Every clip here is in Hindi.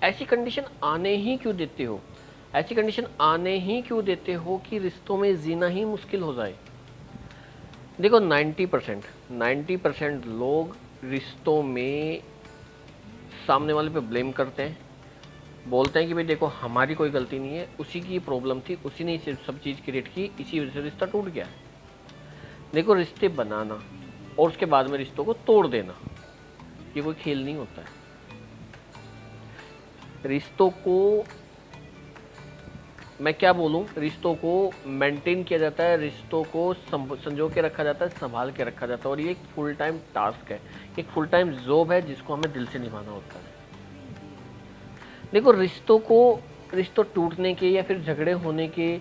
ऐसी कंडीशन आने ही क्यों देते हो? ऐसी कंडीशन आने ही क्यों देते हो कि रिश्तों में जीना ही मुश्किल हो जाए? देखो 90% लोग रिश्तों में सामने वाले पे ब्लेम करते हैं, बोलते हैं कि भाई देखो हमारी कोई गलती नहीं है, उसी की प्रॉब्लम थी, उसी ने सब चीज़ क्रिएट की, इसी वजह से रिश्ता टूट गया। देखो रिश्ते बनाना और उसके बाद में रिश्तों को तोड़ देना ये कोई खेल नहीं होता है। रिश्तों को मैं क्या बोलूं, रिश्तों को मेंटेन किया जाता है, रिश्तों को संजो के रखा जाता है, संभाल के रखा जाता है, और ये एक फुल टाइम टास्क है, एक फुल टाइम जॉब है जिसको हमें दिल से निभाना होता है। देखो रिश्तों टूटने के या फिर झगड़े होने के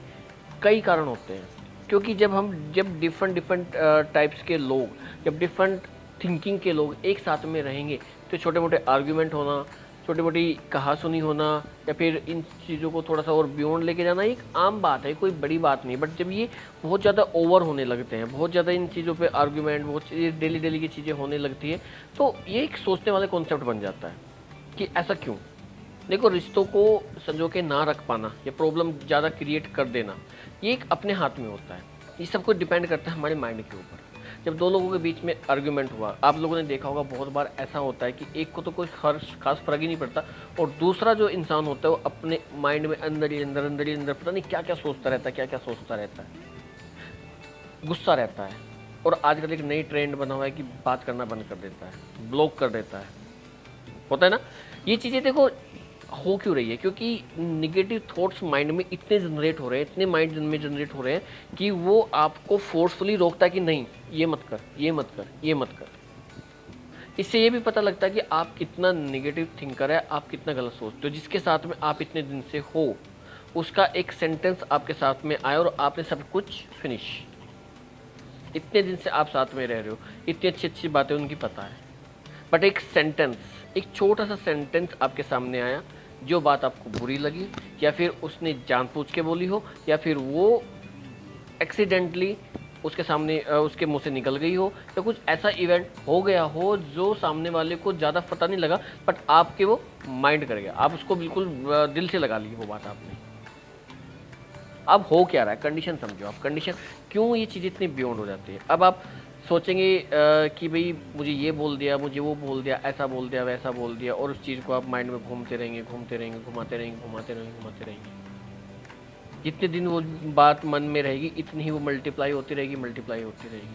कई कारण होते हैं, क्योंकि जब डिफरेंट टाइप्स के लोग, जब डिफरेंट थिंकिंग के लोग एक साथ में रहेंगे तो छोटे मोटे आर्ग्यूमेंट होना, छोटी मोटी कहासुनी होना, या फिर इन चीज़ों को थोड़ा सा और बियॉन्ड लेके जाना एक आम बात है, कोई बड़ी बात नहीं। बट जब ये बहुत ज़्यादा ओवर होने लगते हैं, बहुत ज़्यादा इन चीज़ों पे आर्ग्यूमेंट, बहुत डेली की चीज़ें होने लगती है, तो ये एक सोचने वाले कॉन्सेप्ट बन जाता है कि ऐसा क्यों। देखो रिश्तों को संजो के ना रख पाना या प्रॉब्लम ज़्यादा क्रिएट कर देना ये एक अपने हाथ में होता है। ये सब कुछ डिपेंड करता है हमारे माइंड के ऊपर। जब दो लोगों के बीच में आर्ग्यूमेंट हुआ, आप लोगों ने देखा होगा बहुत बार ऐसा होता है कि एक को तो कोई खास फर्क ही नहीं पड़ता, और दूसरा जो इंसान होता है वो अपने माइंड में अंदर ही अंदर पता नहीं क्या क्या सोचता रहता है, क्या क्या सोचता रहता है, गुस्सा रहता है। और आजकल एक नई ट्रेंड बना हुआ है कि बात करना बंद कर देता है, ब्लॉक कर देता है, होता है ना। ये चीज़ें देखो हो क्यों रही है, क्योंकि निगेटिव थॉट्स माइंड में इतने जनरेट हो रहे हैं, इतने माइंड में जनरेट हो रहे हैं कि वो आपको फोर्सफुली रोकता है कि नहीं ये मत कर, ये मत कर, ये मत कर। इससे ये भी पता लगता है कि आप कितना निगेटिव थिंकर है, आप कितना गलत सोचते हो। जिसके साथ में आप इतने दिन से हो उसका एक सेंटेंस आपके साथ में आया और आपने सब कुछ फिनिश, इतने दिन से आप साथ में रह रहे हो, इतनी अच्छी अच्छी बातें उनकी पता है, बट एक सेंटेंस, एक छोटा सा सेंटेंस आपके सामने आया, जो बात आपको बुरी लगी, या फिर उसने जानबूझ के बोली हो, या फिर वो एक्सीडेंटली उसके सामने उसके मुंह से निकल गई हो, या कुछ ऐसा इवेंट हो गया हो जो सामने वाले को ज़्यादा पता नहीं लगा, बट आपके वो माइंड कर गया, आप उसको बिल्कुल दिल से लगा ली वो बात आपने। अब हो क्या रहा है, कंडीशन समझो आप, कंडीशन क्यों ये चीज़ इतनी बियॉन्ड हो जाती है। अब आप सोचेंगे कि भाई मुझे ये बोल दिया, मुझे वो बोल दिया, ऐसा बोल दिया, वैसा बोल दिया, और उस चीज़ को आप माइंड में घूमते रहेंगे, घुमाते रहेंगे। जितने दिन वो बात मन में रहेगी इतनी ही वो मल्टीप्लाई होती रहेगी।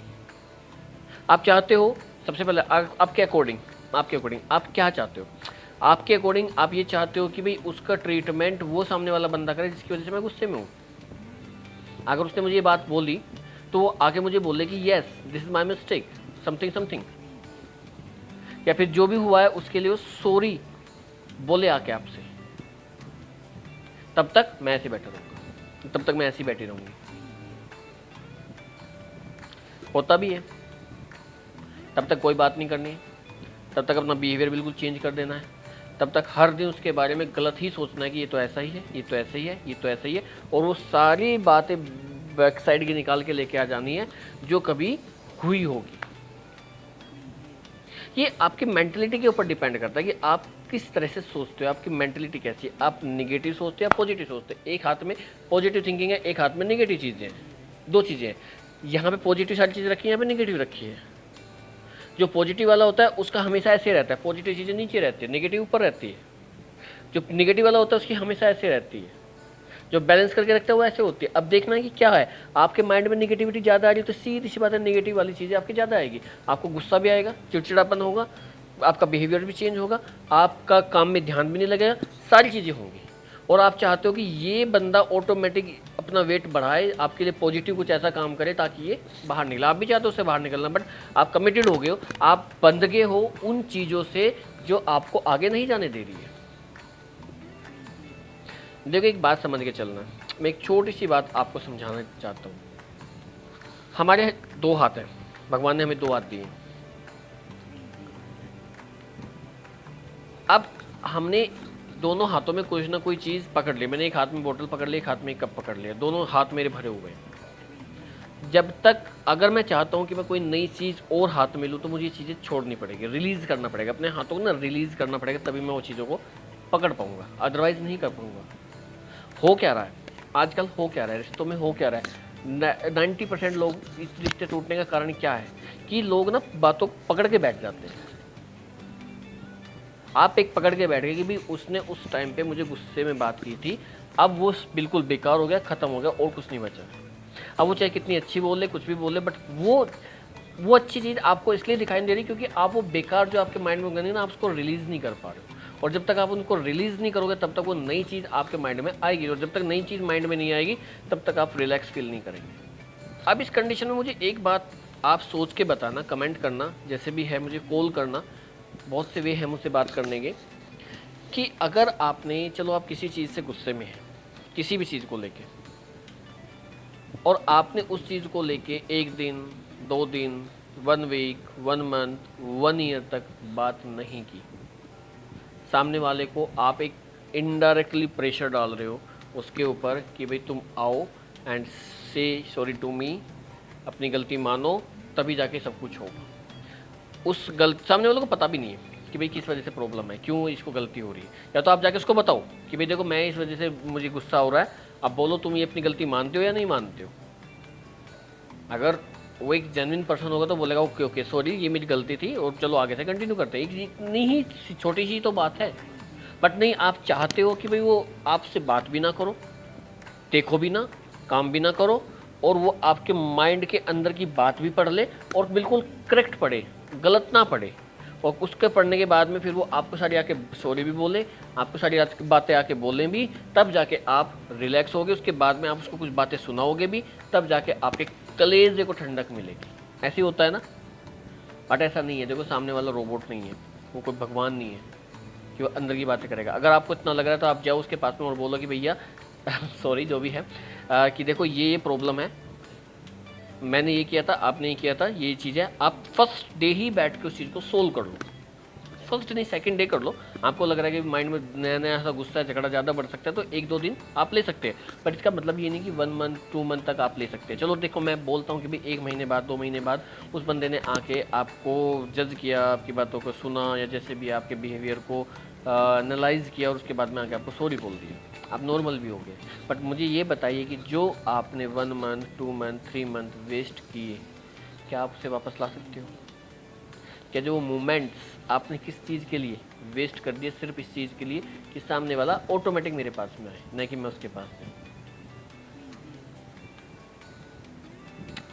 आप चाहते हो सबसे पहले आपके अकॉर्डिंग आप क्या चाहते हो? आपके अकॉर्डिंग आप ये चाहते हो कि भाई उसका ट्रीटमेंट वो सामने वाला बंदा करे जिसकी वजह से मैं गुस्से में हूँ। अगर उसने मुझे ये बात बोली तो वो आके मुझे बोले कि yes this is my mistake, something, या फिर जो भी हुआ है उसके लिए वो सॉरी बोले आके आपसे, तब तक मैं ऐसे बैठा रहूँगा, तब तक मैं ऐसी बैठी रहूँगी। होता भी है, तब तक कोई बात नहीं करनी है, तब तक अपना बिहेवियर बिल्कुल चेंज कर देना है, तब तक हर दिन उसके बारे में गलत ही सोचना है कि ये तो ऐसा ही है, ये तो ऐसा ही है, ये तो ऐसा ही है, और वो सारी बातें बैक साइड की निकाल के लेके आ जानी है जो कभी हुई होगी। ये आपकी मेंटलिटी के ऊपर डिपेंड करता है कि आप किस तरह से सोचते हो, आपकी मेंटलिटी कैसी है, आप निगेटिव सोचते हो या पॉजिटिव सोचते हो। एक हाथ में पॉजिटिव थिंकिंग है, एक हाथ में निगेटिव चीज़ें हैं, दो चीज़ें हैं। यहाँ पे पॉजिटिव सारी चीज़ें रखी है, यहाँ पे निगेटिव रखी है। जो पॉजिटिव वाला होता है उसका हमेशा ऐसे रहता है, पॉजिटिव चीज़ें नीचे रहती है, निगेटिव ऊपर रहती है। जो निगेटिव वाला होता है उसकी हमेशा ऐसे रहती है, जो बैलेंस करके रखता है वो ऐसे होती है। अब देखना है कि क्या है, आपके माइंड में निगेटिविटी ज़्यादा आ रही है तो सीधी सी बात है निगेटिव वाली चीज़ें आपकी ज़्यादा आएगी, आपको गुस्सा भी आएगा, चिड़चिड़ापन होगा, आपका बिहेवियर भी चेंज होगा, आपका काम में ध्यान भी नहीं लगेगा, सारी चीज़ें होंगी। और आप चाहते हो कि ये बंदा ऑटोमेटिक अपना वेट बढ़ाए, आपके लिए पॉजिटिव कुछ ऐसा काम करे ताकि ये बाहर निकले। आप भी चाहते हो उससे बाहर निकलना, बट आप कमिटेड हो गए हो, आप बंध गए हो उन चीज़ों से जो आपको आगे नहीं जाने दे रही है। देखो एक बात समझ के चलना, मैं एक छोटी सी बात आपको समझाना चाहता हूँ। हमारे दो हाथ हैं, भगवान ने हमें दो हाथ दिए। अब हमने दोनों हाथों में कुछ ना कोई चीज़ पकड़ ली, मैंने एक हाथ में बोतल पकड़ ली, एक हाथ में एक कप पकड़ लिया, दोनों हाथ मेरे भरे हुए हैं। जब तक अगर मैं चाहता हूँ कि मैं कोई नई चीज़ और हाथ में लूँ तो मुझे ये चीज़ें छोड़नी पड़ेगी, रिलीज़ करना पड़ेगा, अपने हाथों को ना रिलीज़ करना पड़ेगा, तभी मैं वो चीज़ों को पकड़ पाऊंगा, अदरवाइज नहीं कर पाऊंगा। हो क्या रहा है आजकल, हो क्या रहा है रिश्तों में, हो क्या रहा है 90% लोग इस रिश्ते टूटने का कारण क्या है कि लोग ना बातों को पकड़ के बैठ जाते हैं। आप एक पकड़ के बैठ गए कि भाई उसने उस टाइम पे मुझे गुस्से में बात की थी, अब वो बिल्कुल बेकार हो गया, ख़त्म हो गया और कुछ नहीं बचा। अब वो चाहे कितनी अच्छी बोले, कुछ भी बोले, बट वो अच्छी चीज़ आपको इसलिए दिखाई नहीं दे रही क्योंकि आप वो बेकार जो आपके माइंड में गई ना, आप उसको रिलीज़ नहीं कर पा रहे हो। और जब तक आप उनको रिलीज़ नहीं करोगे तब तक वो नई चीज़ आपके माइंड में आएगी, और जब तक नई चीज़ माइंड में नहीं आएगी तब तक आप रिलैक्स फील नहीं करेंगे। अब इस कंडीशन में मुझे एक बात आप सोच के बताना, कमेंट करना, जैसे भी है मुझे कॉल करना, बहुत से वे हैं मुझसे बात करने के, कि अगर आपने, चलो आप किसी चीज़ से गुस्से में हैं, किसी भी चीज़ को लेके, और आपने उस चीज़ को लेके 1 दिन 2 दिन 1 वीक 1 मंथ 1 ईयर तक बात नहीं की, सामने वाले को आप एक इनडायरेक्टली प्रेशर डाल रहे हो उसके ऊपर कि भाई तुम आओ एंड से सॉरी टू मी, अपनी गलती मानो, तभी जाके सब कुछ होगा। उस सामने वालों को पता भी नहीं है कि भाई किस वजह से प्रॉब्लम है, क्यों इसको गलती हो रही है, या तो आप जाके उसको बताओ कि भाई देखो मैं इस वजह से मुझे गुस्सा हो रहा है, अब बोलो तुम ये अपनी गलती मानते हो या नहीं मानते हो। अगर वो एक जेन्युइन पर्सन होगा तो बोलेगा ओके ओके सॉरी ये मेरी गलती थी और चलो आगे से कंटिन्यू करते हैं। इतनी ही छोटी सी तो बात है, बट नहीं, आप चाहते हो कि भाई वो आपसे बात भी ना करो, देखो भी ना, काम भी ना करो, और वो आपके माइंड के अंदर की बात भी पढ़ ले और बिल्कुल करेक्ट पढ़े, गलत ना पढ़े, और उसके पढ़ने के बाद में फिर वो आपको सारी आके सॉरी भी बोले, आपको सारी बातें आके बोलें भी, तब जाके आप रिलैक्स होगे। उसके बाद में आप उसको कुछ बातें सुनाओगे भी, तब जाके आपके कलेजे को ठंडक मिलेगी। ऐसे ही होता है ना, बट ऐसा नहीं है। देखो सामने वाला रोबोट नहीं है, वो कोई भगवान नहीं है कि वो अंदर की बातें करेगा। अगर आपको इतना लग रहा है तो आप जाओ उसके पास में और बोलो कि भैया सॉरी जो भी है कि देखो ये प्रॉब्लम है, मैंने ये किया था, आपने ये किया था, ये चीज़ है। आप फर्स्ट डे ही बैठ के उस चीज़ को सोल्व कर लो, फर्स्ट नहीं सेकंड डे कर लो। आपको लग रहा है कि माइंड में नया नया सा गुस्सा है, झगड़ा ज़्यादा बढ़ सकता है, तो 1-2 दिन आप ले सकते हैं, बट इसका मतलब ये नहीं कि 1 मंथ 2 मंथ तक आप ले सकते हैं। चलो देखो मैं बोलता हूँ कि भाई 1 महीने बाद 2 महीने बाद उस बंदे ने आके आपको जज किया, आपकी बातों को सुना, या जैसे भी आपके बिहेवियर को एनालाइज किया, और उसके बाद में आके आपको सॉरी बोल दिया, आप नॉर्मल भी हो गए। बट मुझे ये बताइए कि जो आपने 1 मंथ 2 मंथ 3 मंथ वेस्ट किए, क्या आप उसे वापस ला सकते हो? क्या जो मोमेंट्स आपने किस चीज़ के लिए वेस्ट कर दिए, सिर्फ इस चीज़ के लिए कि सामने वाला ऑटोमेटिक मेरे पास में आए, न कि मैं उसके पास में।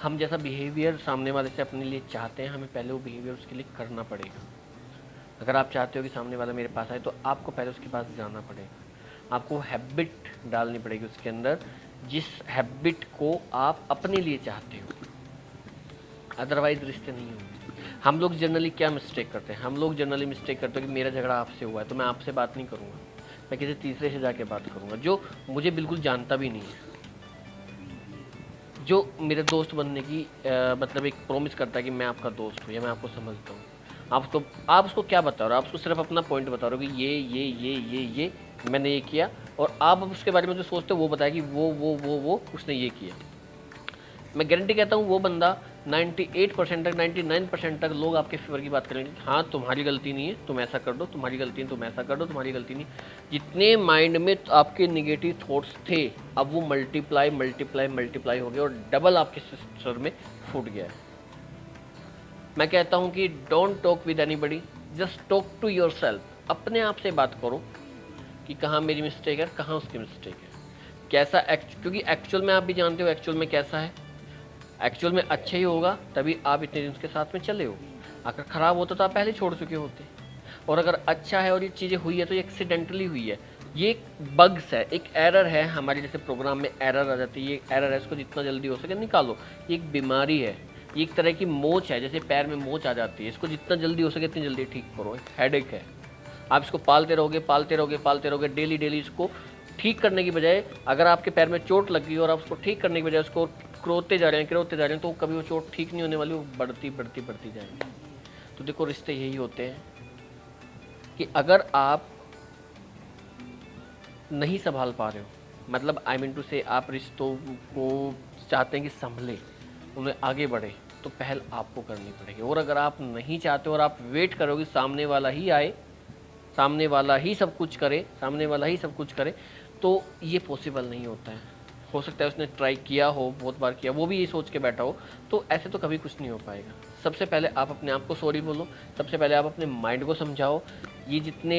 हम जैसा बिहेवियर सामने वाले से अपने लिए चाहते हैं, हमें पहले वो बिहेवियर उसके लिए करना पड़ेगा। अगर आप चाहते हो कि सामने वाला मेरे पास आए तो आपको पहले उसके पास जाना पड़ेगा, आपको हैबिट डालनी पड़ेगी उसके अंदर, जिस हैबिट को आप अपने लिए चाहते हो, अदरवाइज रिश्ते नहीं होंगे। हम लोग जनरली क्या मिस्टेक करते हैं, हम लोग जनरली मिस्टेक करते हैं कि मेरा झगड़ा आपसे हुआ है तो मैं आपसे बात नहीं करूँगा, मैं किसी तीसरे से जाके बात करूँगा जो मुझे बिल्कुल जानता भी नहीं है, जो मेरे दोस्त बनने की मतलब एक प्रॉमिस करता है कि मैं आपका दोस्त हूँ या मैं आपको समझता हूँ। आप उसको क्या बता रहे हो, आप उसको सिर्फ अपना पॉइंट बता रहे हो कि ये मैंने ये किया, और आप अब उसके बारे में जो सोचते हो वो बताया कि वो उसने ये किया। मैं गारंटी कहता हूँ वो बंदा 98% तक 99% तक लोग आपके फेवर की बात करेंगे, हाँ तुम्हारी गलती नहीं है, तुम ऐसा कर दो, तुम्हारी गलती नहीं, तुम ऐसा कर दो, तुम्हारी गलती नहीं। जितने माइंड में आपके नेगेटिव थॉट्स थे, अब वो मल्टीप्लाई हो गए और डबल आपके सर में फूट गया है। मैं कहता हूँ कि don't talk with anybody, just talk to yourself. अपने आप से बात करो कि कहाँ मेरी मिस्टेक है, कहाँ उसकी मिस्टेक है, कैसा क्योंकि एक्चुअल में आप भी जानते हो एक्चुअल में कैसा है। एक्चुअल में अच्छा ही होगा तभी आप इतने दिन उसके साथ में चले हो। अगर ख़राब होता तो आप पहले छोड़ चुके होते, और अगर अच्छा है और ये चीज़ें हुई है तो ये एक्सीडेंटली हुई है, ये एक बग्स है, एक एरर है। हमारे जैसे प्रोग्राम में एरर आ जाती है, ये एरर है, इसको जितना जल्दी हो सके निकालो। ये एक बीमारी है, ये एक तरह की मोच है, जैसे पैर में मोच आ जाती है, इसको जितना जल्दी हो सके इतनी जल्दी ठीक करो। एक हेडेक है, आप इसको पालते रहोगे डेली इसको ठीक करने की बजाय, अगर आपके पैर में चोट लग गई और आप उसको ठीक करने की बजाय उसको क्रोते जा रहे हैं तो कभी वो चोट ठीक नहीं होने वाली, वो बढ़ती जाएगी। तो देखो रिश्ते यही होते हैं कि अगर आप नहीं संभाल पा रहे हो, मतलब आई मीन टू से आप रिश्तों को चाहते हैं कि संभले, उन्हें आगे बढ़े, तो पहल आपको करनी पड़ेगी। और अगर आप नहीं चाहते और आप वेट करोगे सामने वाला ही आए, सामने वाला ही सब कुछ करे, सामने वाला ही सब कुछ करे, तो ये पॉसिबल नहीं होता है। हो सकता है उसने ट्राई किया हो, बहुत बार किया, वो भी ये सोच के बैठा हो, तो ऐसे तो कभी कुछ नहीं हो पाएगा। सबसे पहले आप अपने आप को सॉरी बोलो, सबसे पहले आप अपने माइंड को समझाओ, ये जितने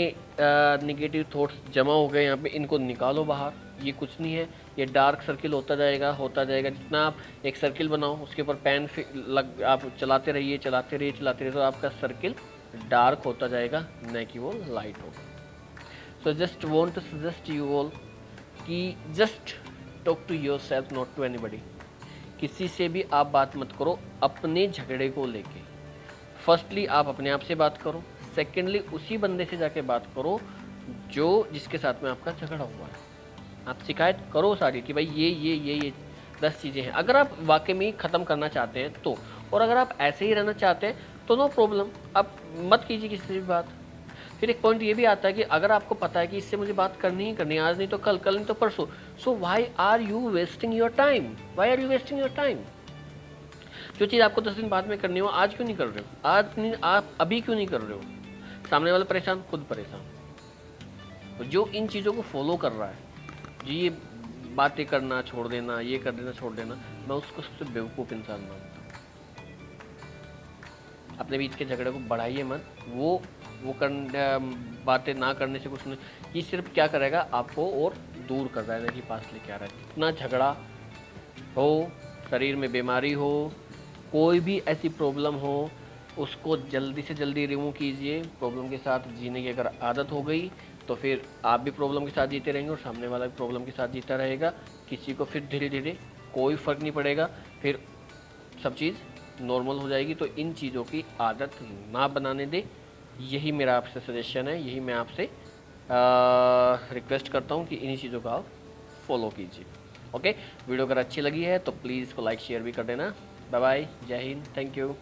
नेगेटिव थॉट्स जमा हो गए यहाँ पे, इनको निकालो बाहर। ये कुछ नहीं है, ये डार्क सर्किल होता जाएगा, होता जाएगा। जितना आप एक सर्किल बनाओ, उसके ऊपर पेन आप चलाते रहिए, चलाते रहिए, चलाते रहिए, तो आपका सर्किल डार्क होता जाएगा, न कि वो लाइट होगा। So just want to suggest you all कि just talk to yourself, not to anybody. किसी से भी आप बात मत करो अपने झगड़े को लेके। फर्स्टली आप अपने आप से बात करो, सेकेंडली उसी बंदे से जाके बात करो जो जिसके साथ में आपका झगड़ा हुआ है। आप शिकायत करो सारी कि भाई ये 10 चीज़ें हैं। अगर आप वाकई में ख़त्म करना चाहते हैं तो, और अगर आप ऐसे ही रहना चाहते हैं तो नो प्रॉब्लम, आप मत कीजिए किसी से भी बात। फिर एक पॉइंट ये भी आता है कि अगर आपको पता है कि इससे मुझे बात करनी ही करनी है, आज नहीं तो कल, कल नहीं तो परसों, so why are you wasting your time, why are you wasting your time? जो चीज़ आपको 10 दिन बाद में करनी हो, आज क्यों नहीं कर रहे हो? आज नहीं, आप अभी क्यों नहीं कर रहे हो? सामने वाला परेशान, खुद परेशान। तो जो इन चीज़ों को फॉलो कर रहा है, जी ये बातें करना छोड़ देना, ये कर देना छोड़ देना, मैं उसको सबसे बेवकूफ़ इंसान मानता हूँ। अपने बीच के झगड़े को बढ़ाइए मत। वो बातें ना करने से कुछ नहीं, ये सिर्फ क्या करेगा, आपको और दूर कर रहा है, नहीं पास लेके आ रहा है। जितना झगड़ा हो, शरीर में बीमारी हो, कोई भी ऐसी प्रॉब्लम हो, उसको जल्दी से जल्दी रिमूव कीजिए। प्रॉब्लम के साथ जीने की अगर आदत हो गई तो फिर आप भी प्रॉब्लम के साथ जीते रहेंगे और सामने वाला भी प्रॉब्लम के साथ जीता रहेगा। किसी को फिर धीरे धीरे कोई फ़र्क नहीं पड़ेगा, फिर सब चीज़ नॉर्मल हो जाएगी। तो इन चीज़ों की आदत ना बनाने दे, यही मेरा आपसे सजेशन है, यही मैं आपसे रिक्वेस्ट करता हूँ कि इन्हीं चीज़ों का आप फॉलो कीजिए। ओके, वीडियो अगर अच्छी लगी है तो प्लीज़ इसको लाइक शेयर भी कर देना। बाय बाय, जय हिंद, थैंक यू।